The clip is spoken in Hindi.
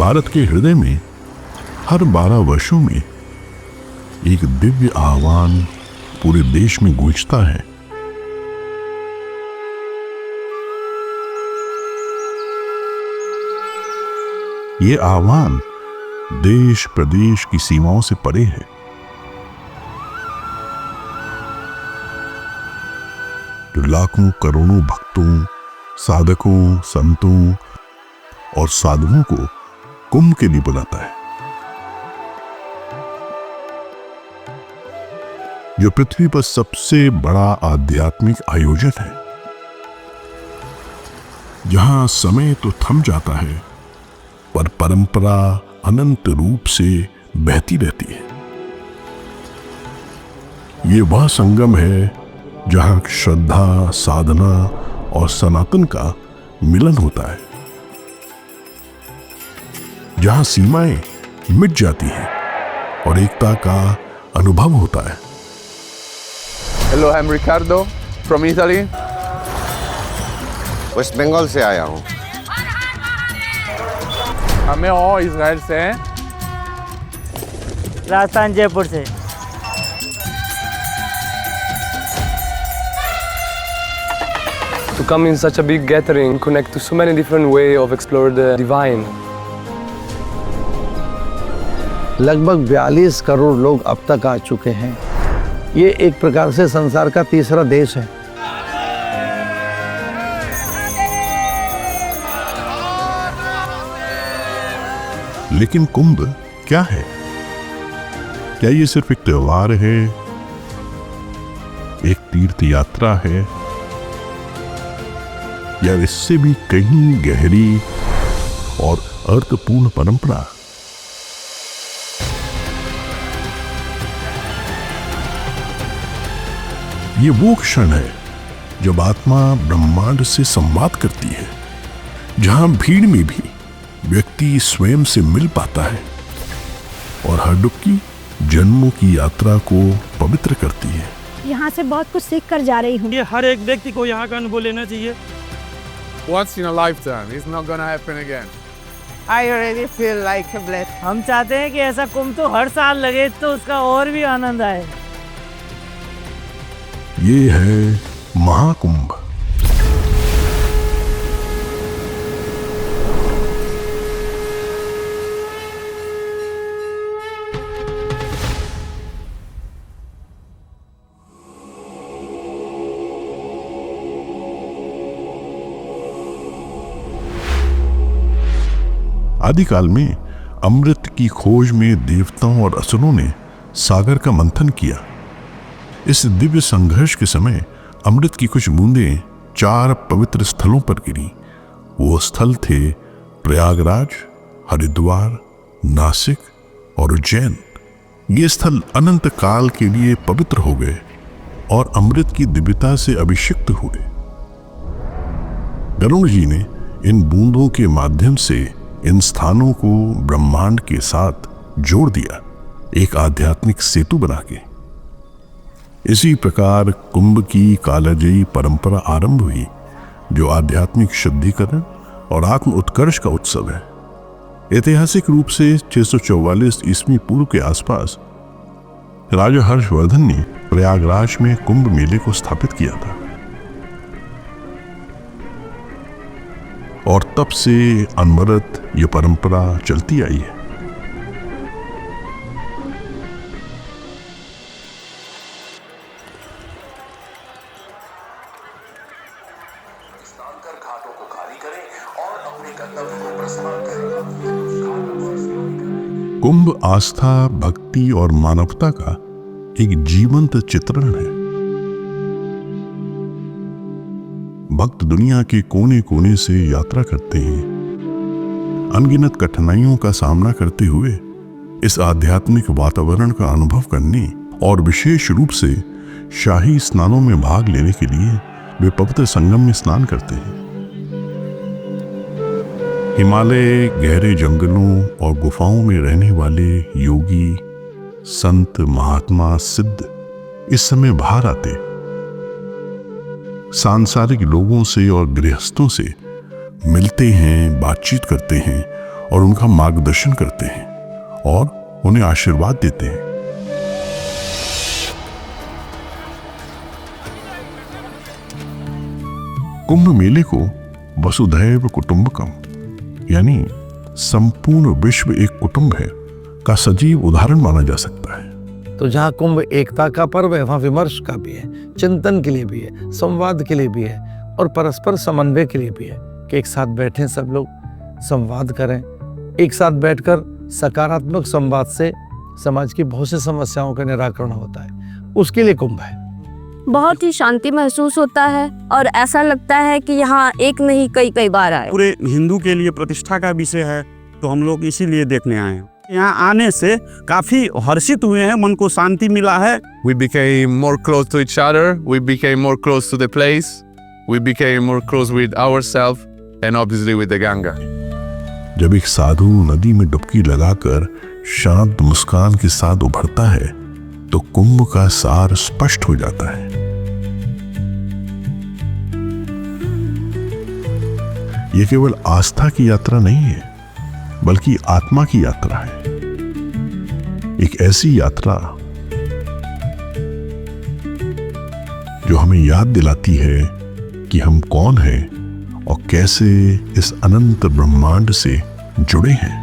भारत के हृदय में हर 12 वर्षों में एक दिव्य आह्वान पूरे देश में गूंजता है। ये आह्वान देश प्रदेश की सीमाओं से परे है। जो लाखों करोड़ों भक्तों, साधकों, संतों और साधुओं को कुंभ के लिए बुलाता है, जो पृथ्वी पर सबसे बड़ा आध्यात्मिक आयोजन है, जहां समय तो थम जाता है पर परंपरा अनंत रूप से बहती रहती है। ये वह संगम है जहां श्रद्धा, साधना और सनातन का मिलन होता है, जहां सीमाएं मिट जाती हैं और एकता का अनुभव होता है। Hello, I am Ricardo from Italy. West Bengal से आया हूँ। मैं इजराइल से हैं। राजस्थान जयपुर से। To come in such a big gathering, connect to so many different ways of explore the divine. लगभग 42 करोड़ लोग अब तक आ चुके हैं। ये एक प्रकार से संसार का तीसरा देश है। लेकिन कुंभ क्या है? क्या ये सिर्फ एक त्योहार है, एक तीर्थ यात्रा है, या इससे भी कहीं गहरी और अर्थपूर्ण परंपरा? ये वो क्षण है जब आत्मा ब्रह्मांड से संवाद करती है, जहां भीड़ में भी व्यक्ति स्वयं से मिल पाता है और हर डुबकी जन्मों की यात्रा को पवित्र करती है। यहाँ से बहुत कुछ सीख कर जा रही हूँ। ये हर एक व्यक्ति को यहाँ का अनुभव लेना चाहिए। Once in a lifetime, it's not gonna happen again. I already feel like a blessed. हम चाहते हैं कि ऐसा कुंभ तो हर साल लगे तो उसका और भी आनंद आए। ये है महाकुंभ। आदिकाल में अमृत की खोज में देवताओं और असुरों ने सागर का मंथन किया। इस दिव्य संघर्ष के समय अमृत की कुछ बूंदें 4 पवित्र स्थलों पर गिरी। वो स्थल थे प्रयागराज, हरिद्वार, नासिक और उज्जैन। ये स्थल अनंत काल के लिए पवित्र हो गए और अमृत की दिव्यता से अभिषिक्त हुए। गरुड़ जी ने इन बूंदों के माध्यम से इन स्थानों को ब्रह्मांड के साथ जोड़ दिया, एक आध्यात्मिक सेतु बना के। इसी प्रकार कुंभ की कालजयी परंपरा आरंभ हुई, जो आध्यात्मिक शुद्धिकरण और आत्म उत्कर्ष का उत्सव है। ऐतिहासिक रूप से 644 ईस्वी पूर्व के आसपास राजा हर्षवर्धन ने प्रयागराज में कुंभ मेले को स्थापित किया था और तब से अनवरत ये परंपरा चलती आई है। स्नान कर घाटों को खाली करें और अपने गंतव्य को प्रस्थान करें। कुंभ आस्था, भक्ति और मानवता का एक जीवंत चित्रण है। भक्त दुनिया के कोने कोने से यात्रा करते हैं, अनगिनत कठिनाइयों का सामना करते हुए इस आध्यात्मिक वातावरण का अनुभव करने और विशेष रूप से शाही स्नानों में भाग लेने के लिए वे पवित्र संगम में स्नान करते हैं। हिमालय, गहरे जंगलों और गुफाओं में रहने वाले योगी, संत, महात्मा, सिद्ध इस समय बाहर आते सांसारिक लोगों से और गृहस्थों से मिलते हैं, बातचीत करते हैं और उनका मार्गदर्शन करते हैं और उन्हें आशीर्वाद देते हैं। कुंभ मेले को वसुधैव कुटुंबकम यानी संपूर्ण विश्व एक कुटुंब है का सजीव उदाहरण माना जा सकता है। तो जहाँ कुंभ एकता का पर्व है, वहाँ विमर्श का भी है, चिंतन के लिए भी है, संवाद के लिए भी है और परस्पर समन्वय के लिए भी है कि एक साथ बैठें, सब लोग संवाद करें। एक साथ बैठकर सकारात्मक संवाद से समाज की बहुत सी समस्याओं का निराकरण होता है, उसके लिए कुंभ है। बहुत ही शांति महसूस होता है और ऐसा लगता है कि यहाँ एक नहीं कई बार आए। पूरे हिंदू के लिए प्रतिष्ठा का विषय है, तो हम लोग इसीलिए देखने आए हैं। यहाँ आने से काफी हर्षित हुए हैं, मन को शांति मिला है। We became more close to each other. We became more close to the place. We became more close with ourselves and obviously with the Ganga. जब एक साधु नदी में डुबकी लगाकर शांत मुस्कान के साथ उभरता है तो कुंभ का सार स्पष्ट हो जाता है। यह केवल आस्था की यात्रा नहीं है, बल्कि आत्मा की यात्रा है। एक ऐसी यात्रा जो हमें याद दिलाती है कि हम कौन हैं और कैसे इस अनंत ब्रह्मांड से जुड़े हैं।